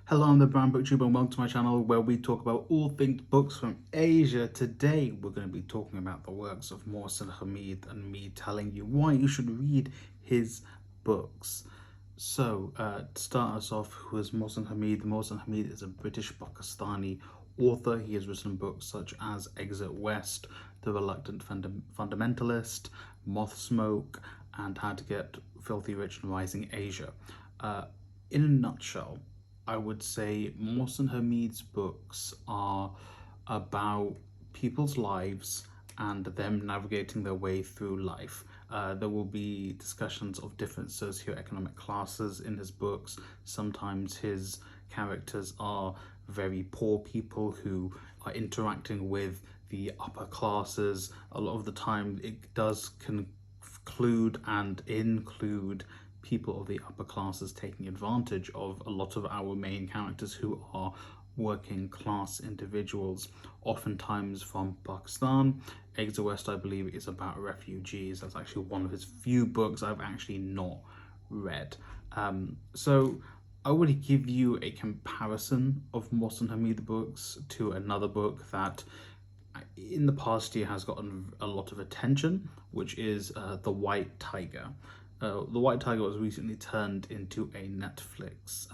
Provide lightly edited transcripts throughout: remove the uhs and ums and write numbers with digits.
Hello, I'm the Brown Booktuber and welcome to my channel where we talk about all things books from Asia. Today we're going to be talking about the works of Mohsin Hamid and me telling you why you should read his books. So, to start us off, who is Mohsin Hamid? Mohsin Hamid is a British Pakistani author. He has written books such as Exit West, The Reluctant Fundamentalist, Moth Smoke, and How to Get Filthy Rich in Rising Asia. In a nutshell, I would say Mohsin Hamid's books are about people's lives and them navigating their way through life. There will be discussions of different socioeconomic classes in his books. Sometimes his characters are very poor people who are interacting with the upper classes. A lot of the time it does conclude and include people of the upper classes taking advantage of a lot of our main characters who are working class individuals, oftentimes from Pakistan. Exit West, I believe, is about refugees. That's actually one of his few books I've actually not read. So I would give you a comparison of Mohsin Hamid books to another book that in the past year has gotten a lot of attention, which is The White Tiger. The White Tiger was recently turned into a Netflix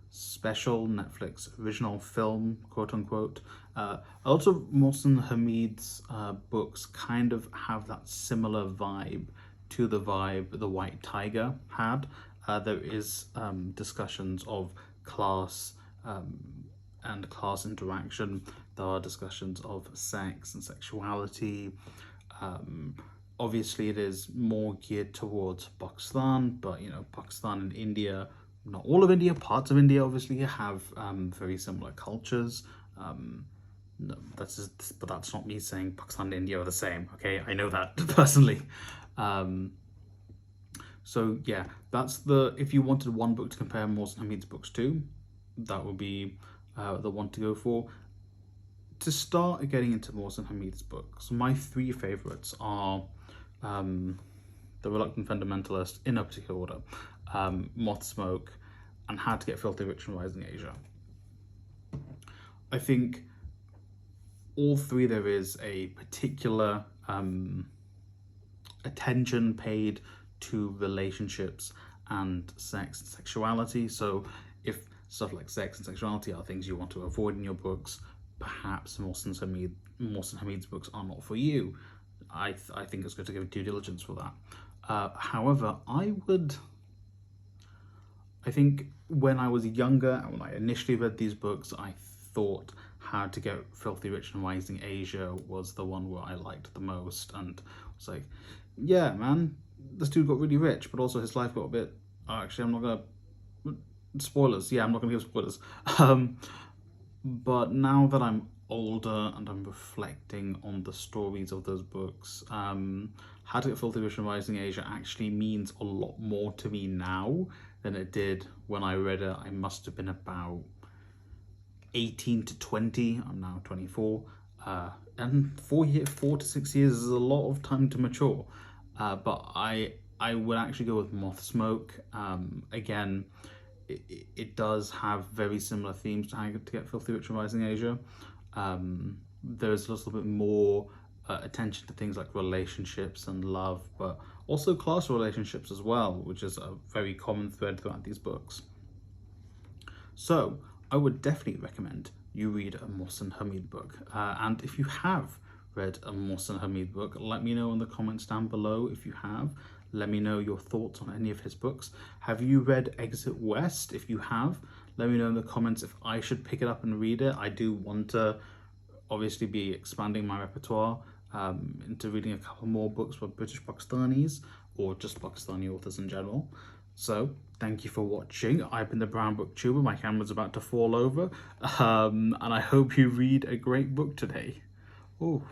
special, Netflix original film, quote unquote. A lot of Mohsin Hamid's books kind of have that similar vibe to the vibe The White Tiger had. There is discussions of class and class interaction. There are discussions of sex and sexuality. Obviously, it is more geared towards Pakistan, but you know, Pakistan and India, not all of India, parts of India obviously have very similar cultures. No, but that's not me saying Pakistan and India are the same. Okay, I know that personally. So yeah, that's if you wanted one book to compare Mohsin Hamid's books to, that would be the one to go for. To start getting into Mohsin Hamid's books, my three favorites are The Reluctant Fundamentalist, in no particular order, Moth Smoke, and How to Get Filthy Rich in Rising Asia. I think all three there is a particular attention paid to relationships and sex and sexuality. So if stuff like sex and sexuality are things you want to avoid in your books, perhaps Mohsin Hamid's books are not for you. I think it's good to give due diligence for that. However, I think when I was younger and when I initially read these books, I thought How to Get Filthy Rich in Rising Asia was the one where I liked the most, and was like, yeah, man, this dude got really rich, but also his life got a bit. Actually, I'm not gonna spoilers. Yeah, I'm not gonna give spoilers. But now that I'm older and I'm reflecting on the stories of those books, How to Get Filthy Rich in Rising Asia actually means a lot more to me now than it did when I read it. I must have been about 18 to 20. I'm now 24. And 4 to 6 years is a lot of time to mature. But I would actually go with Moth Smoke. Again, it does have very similar themes to How to Get Filthy Rich in Rising Asia. There's a little bit more attention to things like relationships and love, but also class relationships as well, which is a very common thread throughout these books. So I would definitely recommend you read a Mohsin Hamid book. And if you have read a Mohsin Hamid book, let me know in the comments down below if you have. Let me know your thoughts on any of his books. Have you read Exit West? If you have, let me know in the comments if I should pick it up and read it. I do want to obviously be expanding my repertoire into reading a couple more books by British Pakistanis or just Pakistani authors in general. So thank you for watching. I've been the Brown Booktuber. My camera's about to fall over. And I hope you read a great book today. Oh.